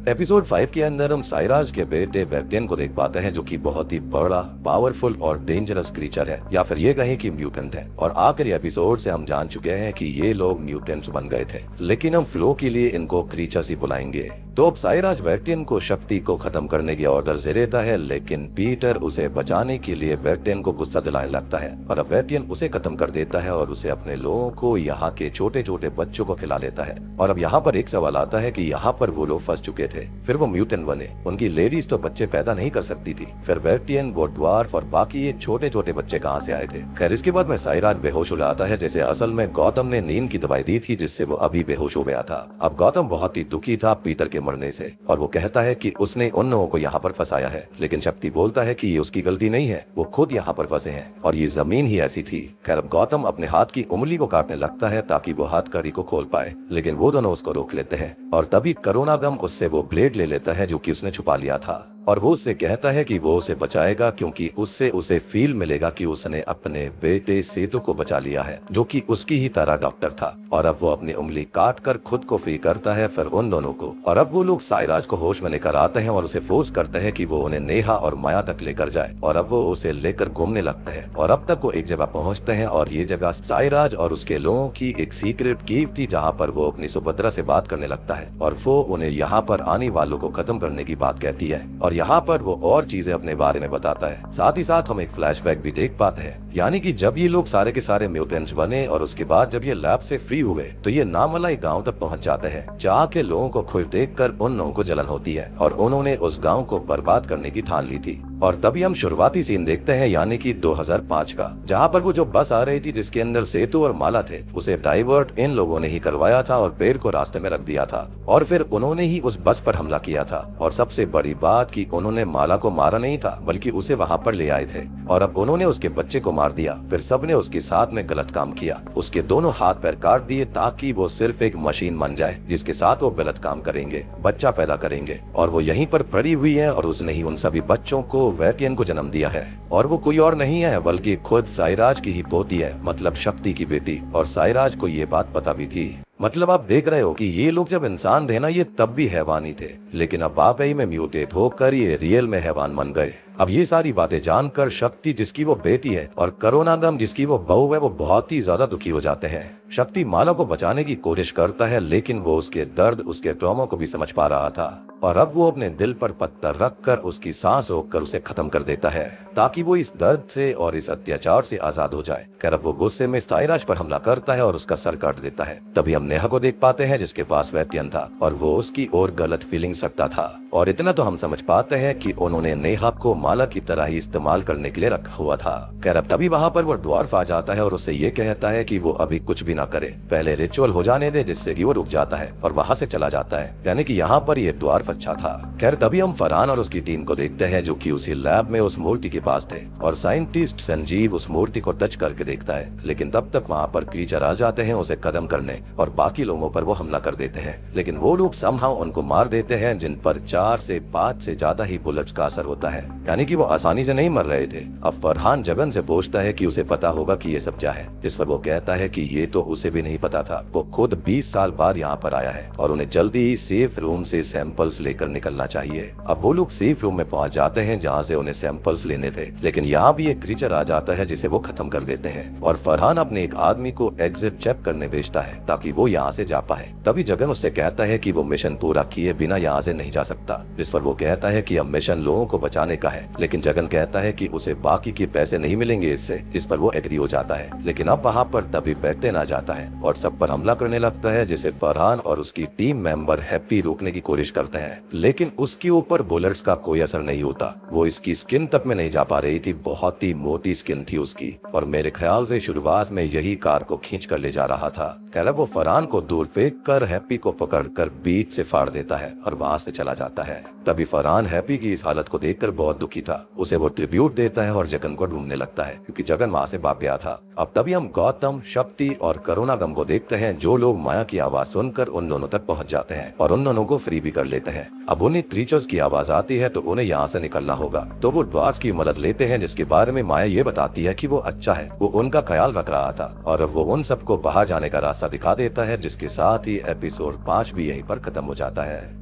एपिसोड 5 के अंदर हम साइराज के बेटे वेर्टियन को देख पाते हैं, जो कि बहुत ही बड़ा, पावरफुल और डेंजरस क्रीचर है, या फिर ये कहें कि म्यूटेंट है। और आखिरी एपिसोड से हम जान चुके हैं कि ये लोग म्यूटेंट्स बन गए थे, लेकिन हम फ्लो के लिए इनको क्रीचर्स ही बुलाएंगे। तो अब साइराज वेर्टियन को शक्ति को खत्म करने के ऑर्डर दे देता है, लेकिन पीटर उसे बचाने के लिए वेर्टियन को गुस्सा दिलाने लगता है, और अब वेर्टियन उसे खत्म कर देता है और उसे अपने लोगों को, यहाँ के छोटे छोटे बच्चों को खिला देता है। और अब यहाँ पर एक सवाल आता है कि यहाँ पर वो लोग फंस चुके थे, फिर वो म्यूटेंट बने, उनकी लेडीज तो बच्चे पैदा नहीं कर सकती थी, फिर वेर्टियन, वो ड्वार्फ और बाकी ये छोटे छोटे बच्चे कहाँ से आए थे। खैर इसके बाद में साइराज बेहोश हो जाता है, जैसे असल में गौतम ने नींद की दवाई दी थी जिससे वो अभी बेहोश हो गया था। अब गौतम बहुत ही दुखी था पीटर के मरने से, और वो कहता है कि उसने उन लोगों को यहाँ पर फंसाया है, लेकिन शक्ति बोलता है कि ये उसकी गलती नहीं है, वो खुद यहाँ पर फंसे हैं और ये जमीन ही ऐसी थी। खैर अब गौतम अपने हाथ की उंगली को काटने लगता है ताकि वो हाथ कड़ी को खोल पाए, लेकिन वो दोनों उसको रोक लेते हैं, और तभी करुणागम उससे वो ब्लेड ले लेता है जो कि उसने छुपा लिया था, और वो उससे कहता है कि वो उसे बचाएगा क्योंकि उससे उसे फील मिलेगा कि उसने अपने बेटे सेतु को बचा लिया है, जो कि उसकी ही तरह डॉक्टर था। और अब वो अपनी उंगली काट कर खुद को फ्री करता है, फिर उन दोनों को, और अब वो लोग साइराज को होश में लेकर आते हैं और उसे फोर्स करते हैं कि वो उन्हें नेहा और माया तक लेकर जाए, और अब वो उसे लेकर घूमने लगता है। और अब तक वो एक जगह पहुंचते हैं, और ये जगह साइराज और उसके लोगों की एक सीक्रेट कीव थी, जहाँ पर वो अपनी सुभद्रा से बात करने लगता है, और वो उन्हें यहाँ पर आने वालों को खत्म करने की बात कहती है, और यहाँ पर वो और चीजें अपने बारे में बताता है। साथ ही साथ हम एक फ्लैशबैक भी देख पाते हैं, यानी कि जब ये लोग सारे के सारे म्यूटेंट्स बने और उसके बाद जब ये लैब से फ्री हुए तो ये नामलाई गांव तक पहुंच जाते हैं, जहाँ के लोगों को खुद देखकर उन लोगों को जलन होती है और उन्होंने उस गांव को बर्बाद करने की ठान ली थी। और तभी हम शुरुआती सीन देखते हैं, यानी कि 2005 का, जहाँ पर वो जो बस आ रही थी जिसके अंदर सेतु और माला थे, उसे डाइवर्ट इन लोगों ने ही करवाया था और पेड़ को रास्ते में रख दिया था, और फिर उन्होंने ही उस बस पर हमला किया था। और सबसे बड़ी बात कि उन्होंने माला को मारा नहीं था, बल्कि उसे वहाँ पर ले आए थे, और अब उन्होंने उसके बच्चे को मार दिया। फिर सबने उसके साथ में गलत काम किया, उसके दोनों हाथ पैर काट दिए ताकि वो सिर्फ एक मशीन बन जाए जिसके साथ वो गलत काम करेंगे, बच्चा पैदा करेंगे। और वो यहीं पर पड़ी हुई है, और उसने ही उन सभी बच्चों को, वेर्टियन को जन्म दिया है, और वो कोई और नहीं है बल्कि खुद साइराज की ही पोती है, मतलब शक्ति की बेटी। और साइराज को ये बात पता भी थी। मतलब आप देख रहे हो कि ये लोग जब इंसान थे ना, ये तब भी हैवानी थे, लेकिन अब वाकई में म्यूटेट होकर ये रियल में हैवान बन गए। अब ये सारी बातें जानकर शक्ति, जिसकी वो बेटी है, और करुणागम, जिसकी वो बहू है, वो बहुत ही ज्यादा दुखी हो जाते हैं। शक्ति माला को बचाने की कोशिश करता है, लेकिन वो उसके दर्द, उसके ट्रॉमा को भी समझ पा रहा था, और अब वो अपने दिल पर पत्थर रखकर उसकी सांस रोककर उसे खत्म कर देता है ताकि वो इस दर्द से और इस अत्याचार से आजाद हो जाए। कर अब वो गुस्से में साइराज पर हमला करता है और उसका सर काट देता है। तभी हम नेहा को देख पाते हैं जिसके पास वेर्टियन था, और वो उसकी और गलत फीलिंग्स रखता था। और इतना तो हम समझ पाते हैं कि उन्होंने नेहा को माला की तरह ही इस्तेमाल करने के लिए रखा हुआ था। खैर अब तभी वहाँ पर वो ड्वार्फ आ जाता है और उससे ये कहता है कि वो अभी कुछ भी ना करे, पहले रिचुअल हो जाने दे, जिससे कि वो रुक जाता है और वहाँ से चला जाता है, यानी कि यहाँ पर ये ड्वार्फ अच्छा था। खैर तभी हम फरहान और उसकी टीम को देखते हैं जो कि उसी लैब में उस मूर्ति के पास थे, और साइंटिस्ट संजीव उस मूर्ति को टच करके देखता है, लेकिन तब तक वहाँ पर क्रीचर आ जाते हैं उसे खत्म करने, और बाकी लोगों पर वो हमला कर देते हैं, लेकिन वो लोग समहाउ उनको मार देते हैं, जिन पर 4 से 5 से ज्यादा ही बुलेट्स का असर होता है, यानी कि वो आसानी से नहीं मर रहे थे। अब फरहान जगन से पूछता है कि उसे पता होगा कि ये सब क्या है, जिस पर वो कहता है कि ये तो उसे भी नहीं पता था, वो खुद 20 साल बाद यहाँ पर आया है और उन्हें जल्दी ही सेफ रूम से सैंपल्स लेकर निकलना चाहिए। अब वो लोग सेफ रूम में पहुंच जाते हैं जहाँ से उन्हें सैंपल्स लेने थे, लेकिन यहाँ भी एक क्रीचर आ जाता है जिसे वो खत्म कर देते हैं, और फरहान अपने एक आदमी को एग्जिट चेक करने भेजता है ताकि वो यहाँ से जा पाए। तभी जगन उससे कहता है कि वो मिशन पूरा किए बिना यहाँ से नहीं जा सकता, जिस पर वो कहता है कि अब मिशन लोगों को बचाने का है है, लेकिन जगन कहता है कि उसे बाकी के पैसे नहीं मिलेंगे इससे, जिस पर वो एग्री हो जाता है। लेकिन अब वहाँ पर तभी वेटेन आ जाता है और सब पर हमला करने लगता है, जिसे फरहान और उसकी टीम मेंबर हैप्पी रोकने की कोशिश करते हैं, लेकिन उसके ऊपर बुलेट्स का कोई असर नहीं होता। वो इसकी स्किन तक में नहीं जा पा रही थी, बहुत ही मोटी स्किन थी उसकी, और मेरे ख्याल से शुरुआत में यही कार को खींच कर ले जा रहा था। खैर वो फरहान को दूर फेंक कर हैप्पी को पकड़कर बीच से फाड़ देता है और वहाँ से चला जाता है। तभी फरहान हैप्पी की इस हालत को देखकर बहुत दुखी था। उसे वो ट्रिब्यूट देता है और जगन को ढूंढने लगता है, क्योंकि जगन वहाँ से भाग गया था। अब तभी हम गौतम, शक्ति और करुणागम को देखते हैं, जो लोग माया की आवाज सुनकर उन दोनों तक पहुँच जाते हैं और उन दोनों को फ्री भी कर लेते हैं। अब उन्हें क्रीचर्स की आवाज आती है तो उन्हें यहाँ से निकलना होगा, तो वो ड्वार्स की मदद लेते हैं, जिसके बारे में माया ये बताती है कि वो अच्छा है, वो उनका ख्याल रख रहा था, और अब वो उन सबको बाहर जाने का रास्ता दिखा देता है, जिसके साथ ही एपिसोड 5 भी यहीं पर खत्म हो जाता है।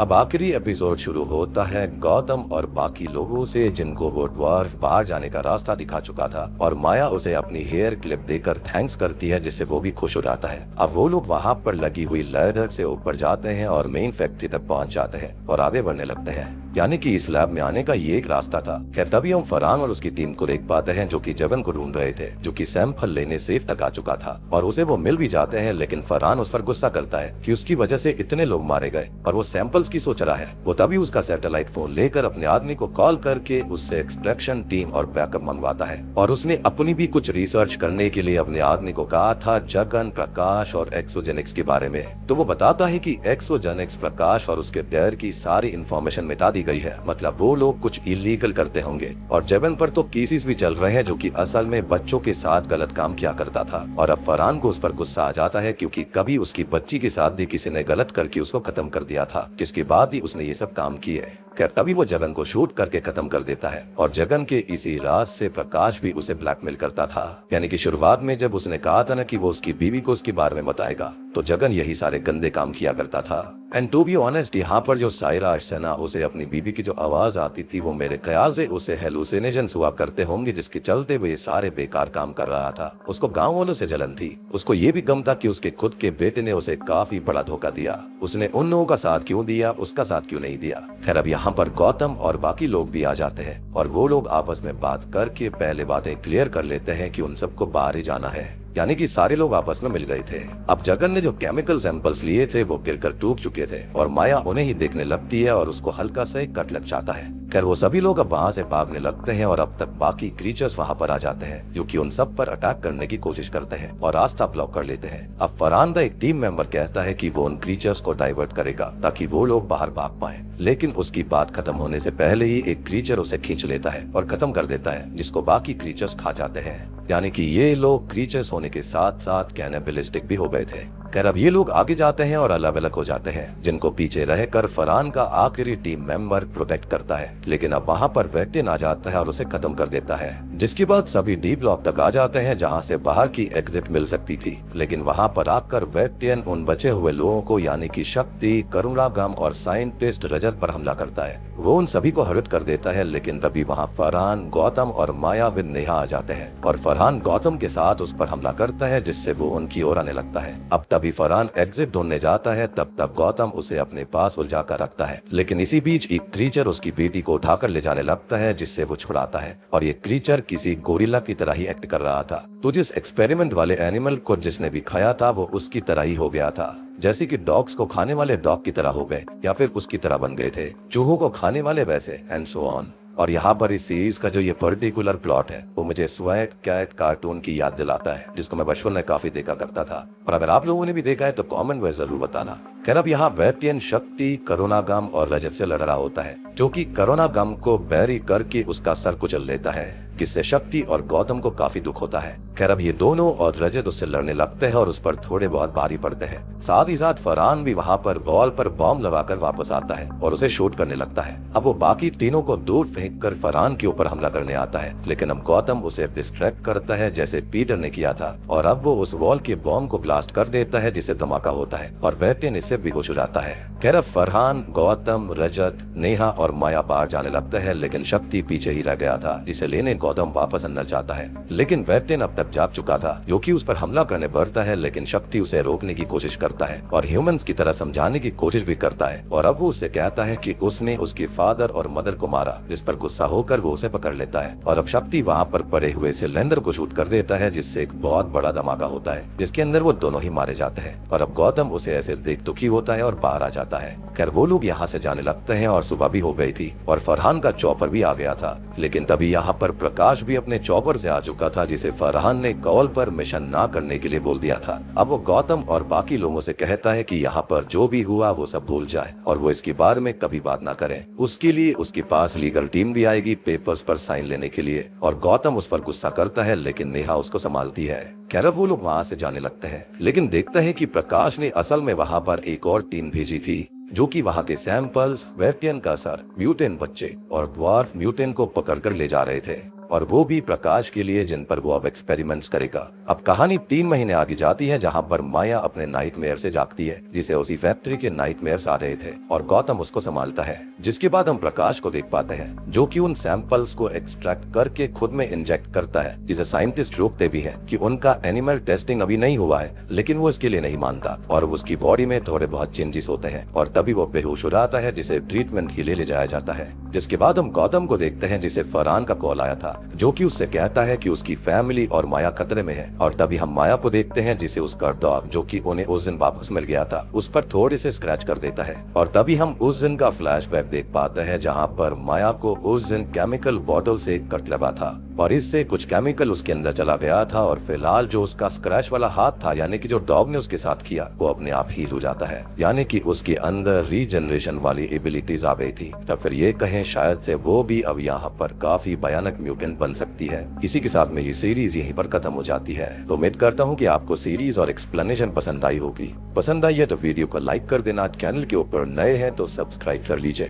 अब आखिरी एपिसोड शुरू होता है गौतम और बाकी लोगों से, जिनको वो ड्वार्फ बाहर जाने का रास्ता दिखा चुका था, और माया उसे अपनी हेयर क्लिप देकर थैंक्स करती है, जिससे वो भी खुश हो जाता है। अब वो लोग वहाँ पर लगी हुई लैडर से ऊपर जाते हैं और मेन फैक्ट्री तक पहुँच जाते हैं और आगे बढ़ने लगते हैं, यानी कि इस लैब में आने का ये एक रास्ता था। खैर तभी हम फरहान और उसकी टीम को देख पाते हैं, जो कि जगन को ढूंढ रहे थे, जो कि सैंपल लेने सेफ तक आ चुका था, और उसे वो मिल भी जाते हैं, लेकिन फरहान उस पर गुस्सा करता है कि उसकी वजह से इतने लोग मारे गए और वो सैंपल्स की सोच रहा है। वो तभी उसका सैटेलाइट फोन लेकर अपने आदमी को कॉल करके उससे एक्सट्रैक्शन टीम और बैकअप मंगवाता है, और उसने अपनी भी कुछ रिसर्च करने के लिए अपने आदमी को कहा था जगन, प्रकाश और एक्सोजेनिक्स के बारे में। तो वो बताता है कि एक्सोजेनिक्स, प्रकाश और उसके डर की सारी इंफॉर्मेशन मिटा दी गई है, मतलब वो लोग कुछ इलीगल करते होंगे, और जगन पर तो केसेस भी चल रहे हैं, जो कि असल में बच्चों के साथ गलत काम किया करता था। और अब फरहान को उस पर गुस्सा आ जाता है, क्योंकि कभी उसकी बच्ची के साथ भी किसी ने गलत करके उसको खत्म कर दिया था, जिसके बाद ही उसने ये सब काम किए। खैर तभी वो जगन को शूट करके खत्म कर देता है, और जगन के इसी राज से प्रकाश भी उसे ब्लैकमेल करता था। यानी कि शुरुआत में जब उसने कहा था ना कि वो उसकी बीवी को उसके बारे में बताएगा, तो जगन यही सारे गंदे काम किया करता था। एंड टू बी ऑनेस्ट, यहाँ पर जो सायरा अर्चना उसे अपनी बीवी की जो आवाज आती थी, वो मेरे ख्याल से उसे हेलुसिनेशंस हुआ करते होंगे, जिसके चलते वो ये सारे बेकार काम कर रहा था। उसको गाँव वालों से जलन थी, उसको ये भी गम था कि उसके खुद के बेटे ने उसे काफी बड़ा धोखा दिया। उसने उन लोगों का साथ क्यों दिया, उसका साथ क्यों नहीं दिया। खैर अब यहाँ पर गौतम और बाकी लोग भी आ जाते हैं, और वो लोग आपस में बात करके पहले बातें क्लियर कर लेते हैं कि उन सबको बाहर ही जाना है, यानी कि सारे लोग आपस में मिल गए थे। अब जगन ने जो केमिकल सैंपल्स लिए थे वो गिरकर टूट चुके थे, और माया उन्हें ही देखने लगती है और उसको हल्का सा एक कट लग जाता है। खैर वो सभी लोग अब वहाँ से भागने लगते हैं, और अब तक बाकी क्रीचर्स वहाँ पर आ जाते हैं, जो कि उन सब पर अटैक करने की कोशिश करते हैं और रास्ता ब्लॉक कर लेते हैं। अब फरहान एक टीम मेंबर कहता है कि वो उन क्रीचर्स को डाइवर्ट करेगा ताकि वो लोग बाहर भाग पाए, लेकिन उसकी बात खत्म होने से पहले ही एक क्रीचर उसे खींच लेता है और खत्म कर देता है, जिसको बाकी क्रीचर्स खा जाते हैं। यानी कि ये लोग क्रीचर्स होने के साथ साथ कैनिबलिस्टिक भी हो गए थे। खैर अब ये लोग आगे जाते हैं और अलग अलग हो जाते हैं, जिनको पीछे रहकर फरहान का आखिरी टीम मेंबर प्रोटेक्ट करता है, लेकिन अब वहाँ पर वेटेन आ जाता है और उसे खत्म कर देता है। जिसके बाद सभी डी ब्लॉक तक आ जाते हैं, जहाँ से बाहर की एग्जिट मिल सकती थी, लेकिन वहाँ पर आकर वेटेन उन बचे हुए लोगों को, यानी कि शक्ति, करुणागम और साइंटिस्ट रजत पर हमला करता है। वो उन सभी को हर्ट कर देता है, लेकिन तभी वहाँ फरहान, गौतम और माया विद नेहा आ जाते हैं, और फरहान गौतम के साथ उस पर हमला करता है, जिससे वो उनकी ओर आने लगता है। अब तभी फरहान एग्जिट ढूंढने जाता है, तब तक गौतम उसे अपने पास उलझा कर रखता है, लेकिन इसी बीच एक क्रीचर उसकी बेटी को उठाकर ले जाने लगता है, जिससे वो छुड़ाता है, और ये क्रीचर किसी गोरिल्ला की तरह ही एक्ट कर रहा था। तो जिस एक्सपेरिमेंट वाले एनिमल को जिसने भी खाया था, वो उसकी तरह ही हो गया था, जैसे कि डॉग्स को खाने वाले डॉग की तरह हो गए, या फिर उसकी तरह बन गए थे, चूहों को खाने वाले वैसे, एंड सो ऑन। और यहाँ पर इस सीरीज का जो ये पर्टिकुलर प्लॉट है, वो मुझे स्वैट कैट कार्टून की याद दिलाता है, जिसको मैं बचपन में काफी देखा करता था, और अगर आप लोगों ने भी देखा है तो कमेंट में जरूर बताना। खैर अब यहाँ वेटियन शक्ति, करुणागम और रजत से लड़ रहा होता है, जो कि करुणागम को बैरी करके उसका सर कुचल लेता है, जिससे शक्ति और गौतम को काफी दुख होता है। खैर अब ये दोनों और रजत उससे लड़ने लगते हैं और उस पर थोड़े बहुत भारी पड़ते हैं। साथ ही साथ फरहान भी वहाँ पर बॉल पर बॉम्ब लगाकर वापस आता है और उसे शूट करने लगता है। अब वो बाकी तीनों को दूर फेंक कर फरहान के ऊपर हमला करने आता है, लेकिन अब गौतम उसे डिस्ट्रैक्ट करता है, जैसे पीटर ने किया था, और अब वो उस वॉल के बॉम्ब को ब्लास्ट कर देता है, जिससे धमाका होता है, और वेटियन इस से बेहोश हो जाता है। खैर अब फरहान, गौतम, रजत, नेहा और माया बाहर जाने लगते हैं, लेकिन शक्ति पीछे ही रह गया था, जिसे लेने गौतम वापस अंदर जाता है। लेकिन वेटेन अब तक जाग चुका था, जो कि उस पर हमला करने बढ़ता है, लेकिन शक्ति उसे रोकने की कोशिश करता है और ह्यूमंस की तरह समझाने की कोशिश भी करता है। और अब वो उससे कहता है कि उसने उसके फादर और मदर को मारा, जिस पर गुस्सा होकर वो उसे पकड़ लेता है और अब शक्ति वहाँ पर पड़े हुए सिलेंडर को शूट कर देता है, जिससे एक बहुत बड़ा धमाका होता है, जिसके अंदर वो दोनों ही मारे जाते हैं। और अब गौतम उसे ऐसे देख दुखी होता है और बाहर आ जाता है। खैर वो लोग यहाँ से जाने लगते हैं और सुबह भी हो गई थी और फरहान का चॉपर भी आ गया था। लेकिन तभी यहाँ पर प्रकाश भी अपने चॉपर से आ चुका था, जिसे फरहान ने कॉल पर मिशन ना करने के लिए बोल दिया था। अब वो गौतम और बाकी लोगों से कहता है कि यहाँ पर जो भी हुआ वो सब भूल जाए और वो इसके बारे में कभी बात ना करें। उसके लिए उसके पास लीगल टीम भी आएगी पेपर्स पर साइन लेने के लिए और गौतम उस पर गुस्सा करता है, लेकिन नेहा उसको संभालती है। खैर वो लोग वहाँ से जाने लगते हैं, लेकिन देखते हैं कि प्रकाश ने असल में वहाँ पर एक और टीम भेजी थी, जो कि वहाँ के सैंपल्स, वेटियन का सर, म्यूटेंट बच्चे और ड्वार्फ म्यूटेंट को पकड़कर ले जा रहे थे, और वो भी प्रकाश के लिए, जिन पर वो अब एक्सपेरिमेंट्स करेगा। अब कहानी 3 महीने आगे जाती है, जहाँ पर माया अपने नाइटमेयर से जागती है, जिसे उसी फैक्ट्री के नाइटमेयर्स आ रहे थे और गौतम उसको संभालता है। जिसके बाद हम प्रकाश को देख पाते हैं, जो कि उन सैंपल्स को एक्सट्रैक्ट करके खुद में इंजेक्ट करता है, जिसे साइंटिस्ट रोकते भी हैं कि उनका एनिमल टेस्टिंग अभी नहीं हुआ है, लेकिन वो इसके लिए नहीं मानता और उसकी बॉडी में थोड़े बहुत चेंजेस होते हैं और तभी वो बेहोश हो जाता है, जिसे ट्रीटमेंट के लिए ले जाया जाता है। जिसके बाद हम गौतम को देखते हैं, जिसे फरहान का कॉल आया था, जो कि उससे कहता है कि उसकी फैमिली और माया खतरे में है। और तभी हम माया को देखते हैं, जिसे उसका डॉग, जो कि उन्हें उस दिन वापस मिल गया था, उस पर थोड़े से स्क्रैच कर देता है। और तभी हम उस दिन का फ्लैशबैक देख पाते हैं, जहां पर माया को उस दिन केमिकल बॉटल से कट लगा था और इससे कुछ केमिकल उसके अंदर चला गया था और फिलहाल जो उसका स्क्रैच वाला हाथ था, यानी कि जो डॉग ने उसके साथ किया, वो अपने आप हील हो जाता है, यानी कि उसके अंदर रीजनरेशन वाली एबिलिटीज आ गई थी। तब फिर ये कहें शायद से वो भी अब यहाँ पर काफी भयानक म्यूटेंट बन सकती है। इसी के साथ में ये सीरीज यहीं पर खत्म हो जाती है। तो उम्मीद करता हूँ कि आपको सीरीज और एक्सप्लेनेशन पसंद आई होगी। पसंद आई है तो वीडियो को लाइक कर देना, चैनल के ऊपर नए हैं तो सब्सक्राइब कर लीजिए।